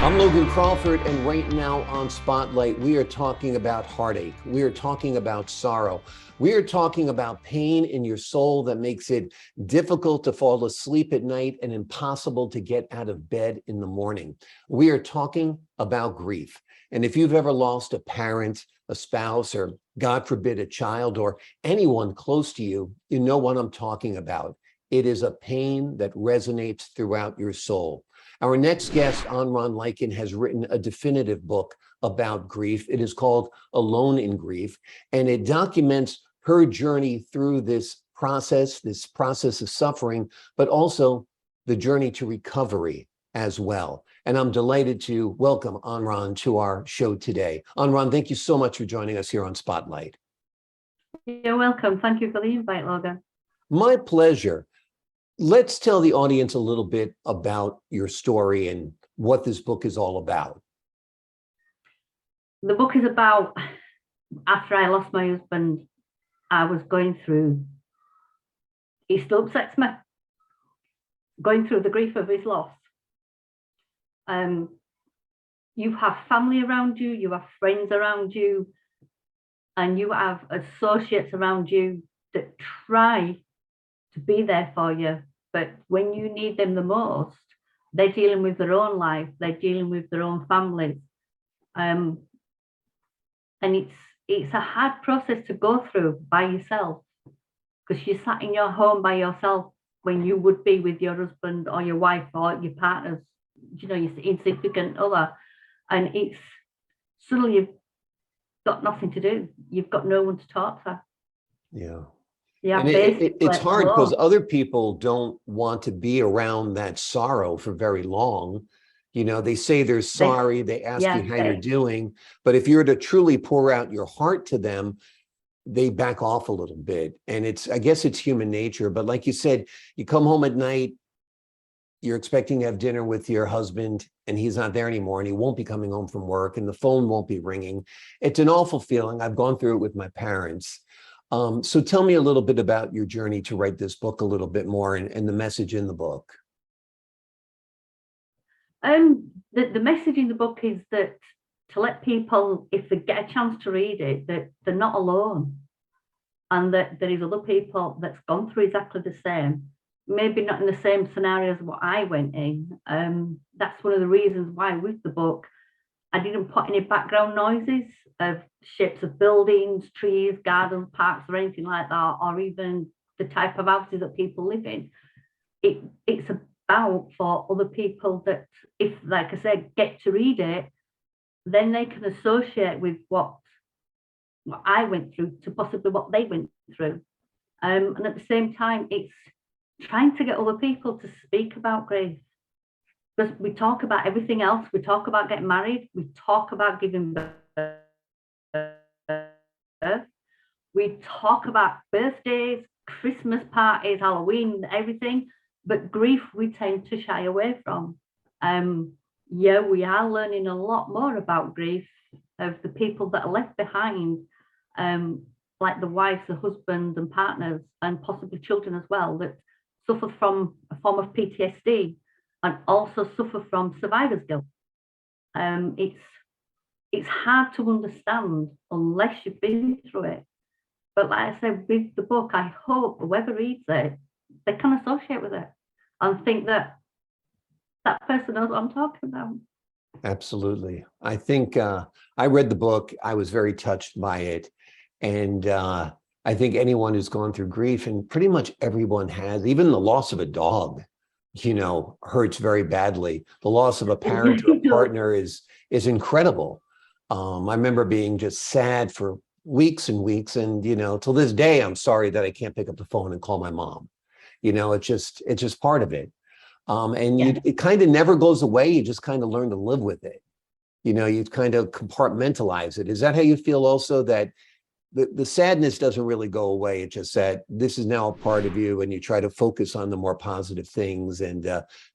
I'm Logan Crawford, and right now on Spotlight, we are talking about heartache. We are talking about sorrow. We are talking about pain in your soul that makes it difficult to fall asleep at night and impossible to get out of bed in the morning. We are talking about grief. And if you've ever lost a parent, a spouse, or God forbid, a child, or anyone close to you, you know what I'm talking about. It is a pain that resonates throughout your soul. Our next guest, Anran Liken, has written a definitive book about grief. It is called Alone in Grief, and it documents her journey through this process of suffering, but also the journey to recovery as well. And I'm delighted to welcome Anran to our show today. Anran, thank you so much for joining us here on Spotlight. You're welcome. Thank you for the invite, Logan. My pleasure. Let's tell the audience a little bit about your story and what this book is all about. The book is about, after I lost my husband, I was going through, he still upsets me, going through the grief of his loss. You have family around you, you have friends around you, and you have associates around you that try to be there for you. But when you need them the most, they're dealing with their own life, they're dealing with their own families. And it's a hard process to go through by yourself, because you sat in your home by yourself when you would be with your husband or your wife or your partner's, your insignificant other. And it's suddenly you've got nothing to do. You've got no one to talk to. Yeah. Yeah, and it's hard because other people don't want to be around that sorrow for very long. They say they're sorry, they ask you how you're doing, but if you're to truly pour out your heart to them, they back off a little bit. And I guess it's human nature, but like you said, you come home at night, you're expecting to have dinner with your husband and he's not there anymore, and he won't be coming home from work and the phone won't be ringing. It's an awful feeling. I've gone through it with my parents. So tell me a little bit about your journey to write this book a little bit more, and the message in the book. The message in the book is that to let people, if they get a chance to read it, that they're not alone, and that there is other people that's gone through exactly the same, maybe not in the same scenario as what I went in. That's one of the reasons why with the book, I didn't put any background noises of shapes of buildings, trees, gardens, parks, or anything like that, or even the type of houses that people live in. It's about for other people that, if, like I said, get to read it, then they can associate with what I went through to possibly what they went through. And at the same time, it's trying to get other people to speak about grief. Because we talk about everything else. We talk about getting married. We talk about giving birth. We talk about birthdays, Christmas parties, Halloween, everything. But grief, we tend to shy away from. We are learning a lot more about grief of the people that are left behind, like the wives, the husbands and partners, and possibly children as well, that suffer from a form of PTSD. And also suffer from survivor's guilt. It's hard to understand unless you've been through it. But like I said, with the book, I hope whoever reads it, they can associate with it and think that that person knows what I'm talking about. Absolutely. I think I read the book. I was very touched by it. And I think anyone who's gone through grief, and pretty much everyone has, even the loss of a dog, hurts very badly. The loss of a parent or a partner is incredible. I remember being just sad for weeks and weeks, and till this day, I'm sorry that I can't pick up the phone and call my mom. It's just part of it. It kind of never goes away. You just kind of learn to live with it. You kind of compartmentalize it. Is that how you feel also, that the sadness doesn't really go away? It's just that this is now a part of you, and you try to focus on the more positive things and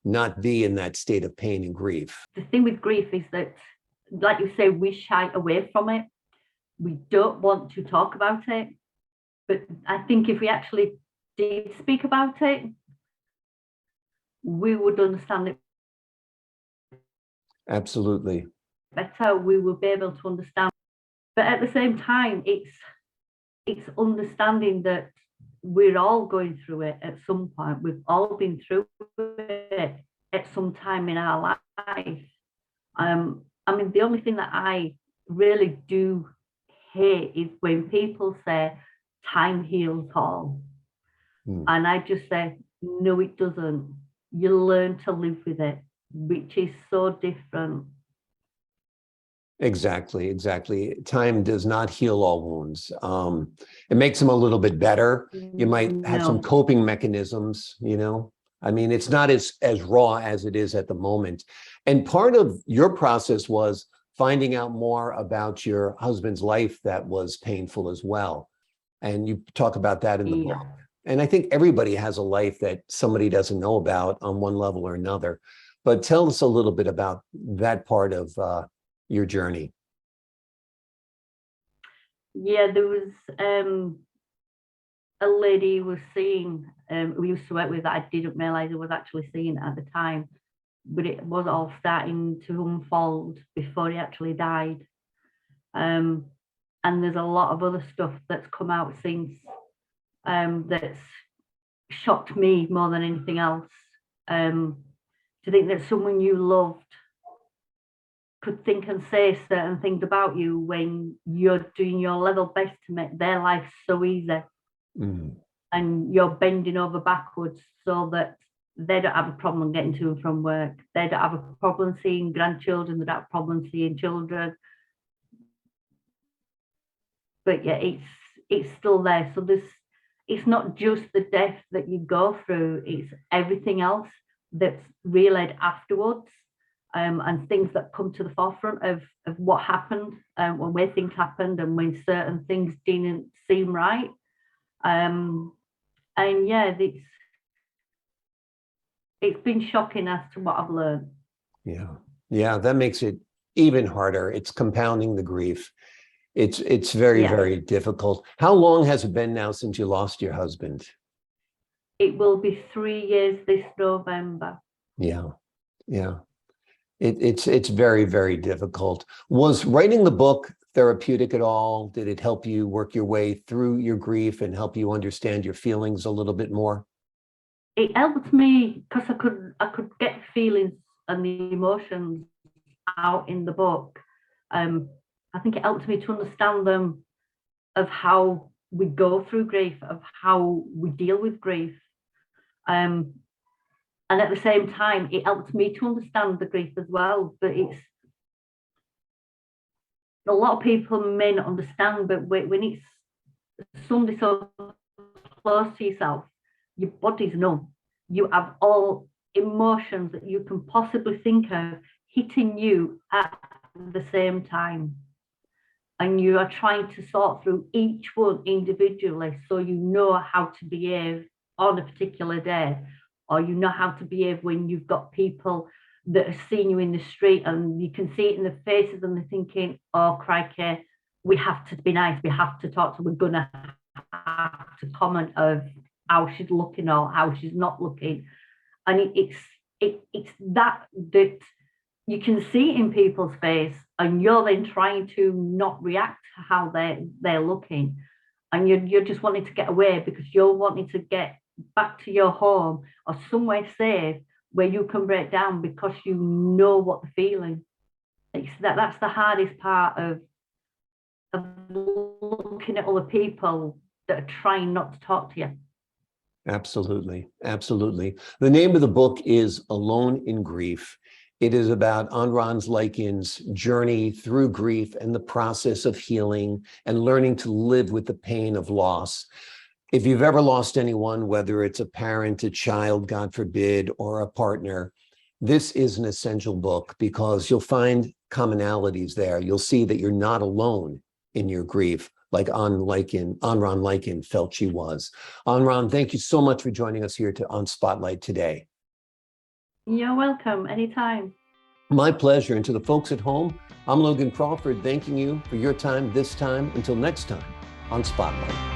not be in that state of pain and grief. The thing with grief is that, like you say, we shy away from it. We don't want to talk about it. But I think if we actually did speak about it, we would understand it Absolutely. better, we will be able to understand. But at the same time, it's understanding that we're all going through it at some point. We've all been through it at some time in our life. I mean, the only thing that I really do hate is when people say time heals all. And I just say, no, it doesn't. You learn to live with it, which is so different. Exactly, exactly. Time does not heal all wounds. It makes them a little bit better. You might have some No. coping mechanisms, you know. I mean, it's not as raw as it is at the moment. And part of your process was finding out more about your husband's life that was painful as well. And you talk about that in the Yeah. book. And I think everybody has a life that somebody doesn't know about on one level or another. But tell us a little bit about that part of your journey. Yeah, there was a lady who was seeing, we used to work with, that I didn't realise I was actually seeing at the time, but it was all starting to unfold before he actually died. And there's a lot of other stuff that's come out since, that's shocked me more than anything else. To think that someone you loved could think and say certain things about you when you're doing your level best to make their life so easy. And you're bending over backwards so that they don't have a problem getting to and from work. They don't have a problem seeing grandchildren. They don't have a problem seeing children. But yeah, it's still there. So it's not just the death that you go through, it's everything else that's relayed afterwards, and things that come to the forefront of what happened, when where things happened and when certain things didn't seem right. And yeah, it's been shocking as to what I've learned. Yeah, that makes it even harder. It's compounding the grief. It's very, Yeah. very difficult. How long has it been now since you lost your husband? It will be 3 years this November. Yeah. It's very, very difficult. Was writing the book therapeutic at all? Did it help you work your way through your grief and help you understand your feelings a little bit more? It helped me because I could get feelings and the emotions out in the book. I think it helped me to understand them, of how we go through grief, of how we deal with grief. And at the same time, it helped me to understand the grief as well. But it's a lot of people may not understand, but when it's somebody so close to yourself, your body's numb. You have all emotions that you can possibly think of hitting you at the same time. And you are trying to sort through each one individually so you know how to behave on a particular day, or you know how to behave when you've got people that are seeing you in the street and you can see it in their faces and they're thinking, oh, crikey, we have to be nice, we have to talk to her, we're going to have to comment of how she's looking or how she's not looking. And it's that you can see it in people's face, and you're then trying to not react to how they're looking, and you're just wanting to get away because you're wanting to get back to your home or somewhere safe where you can break down because you know what they're feeling. That's the hardest part of looking at other people that are trying not to talk to you. Absolutely. The name of the book is Alone in Grief. It is about Anran Liken's journey through grief and the process of healing and learning to live with the pain of loss. If you've ever lost anyone, whether it's a parent, a child, God forbid, or a partner, this is an essential book because you'll find commonalities there. You'll see that you're not alone in your grief, like Anran Liken felt she was. Anran, thank you so much for joining us here on Spotlight today. You're welcome, anytime. My pleasure. And to the folks at home, I'm Logan Crawford, thanking you for your time this time. Until next time on Spotlight.